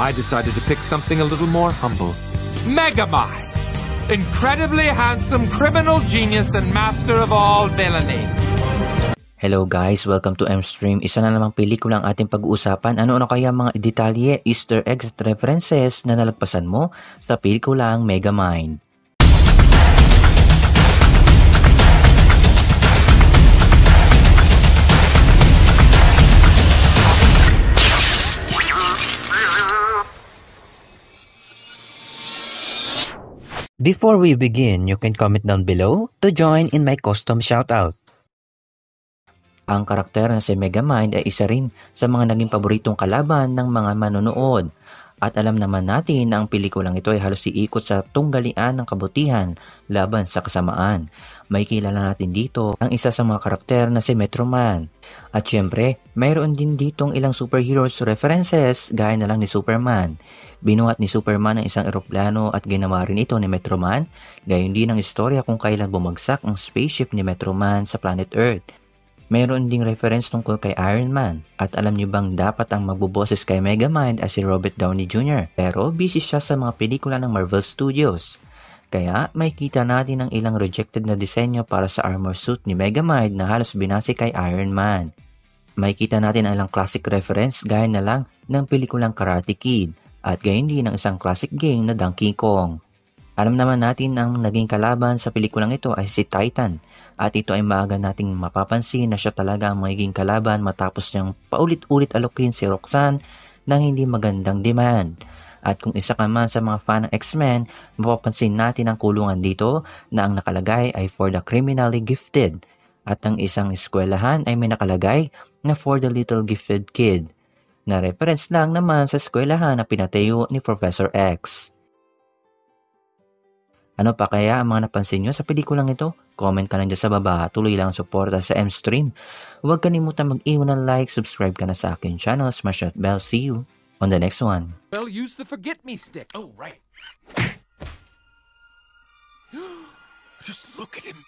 I decided to pick something a little more humble. Megamind! Incredibly handsome criminal genius and master of all villainy. Hello guys, welcome to M-Stream. Isa na namang pelikula ang ating pag-uusapan. Ano-ano kaya mga detalye, easter eggs at references na nalagpasan mo sa pelikulang Megamind? Before we begin, you can comment down below to join in my custom shoutout. Ang karakter na si Megamind ay isa rin sa mga naging paboritong kalaban ng mga manonood. At alam naman natin na ang pelikulang ito ay halos iikot sa tunggalian ng kabutihan laban sa kasamaan. May kilala natin dito ang isa sa mga karakter na si Metro Man. At syempre, mayroon din ditong ilang superheroes references gaya na lang ni Superman. Binuhat ni Superman ang isang eroplano at ginawa rin ito ni Metro Man. Gayon din ang istorya kung kailan bumagsak ang spaceship ni Metro Man sa planet Earth. Mayroon ding reference tungkol kay Iron Man. At alam niyo bang dapat ang magboboses kay Megamind ay si Robert Downey Jr. Pero busy siya sa mga pelikula ng Marvel Studios. Kaya may kita natin ang ilang rejected na disenyo para sa armor suit ni Megamind na halos binase kay Iron Man. May kita natin ang ilang classic reference gaya na lang ng pelikulang Karate Kid at gayon din ang isang classic game na Donkey Kong. Alam naman natin ang naging kalaban sa pelikulang ito ay si Titan at ito ay maaga nating mapapansin na siya talaga ang magiging kalaban matapos niyang paulit-ulit alokin si Roxanne ng hindi magandang demand. At kung isa ka man sa mga fan ng X-Men, mapapansin natin ang kulungan dito na ang nakalagay ay for the criminally gifted at ang isang eskwelahan ay may nakalagay na for the little gifted kid na reference lang naman sa eskwelahan na pinatayo ni Professor X. Ano pa kaya ang mga napansin nyo sa pelikulang ito? Comment ka lang dyan sa baba, tuloy lang ang suporta sa M-Stream. Huwag kalimutan mag-iwan ng like, subscribe ka na sa akin channel, smash that bell, see you on the next one. Well, use the forget-me stick. Oh, right. Just look at him.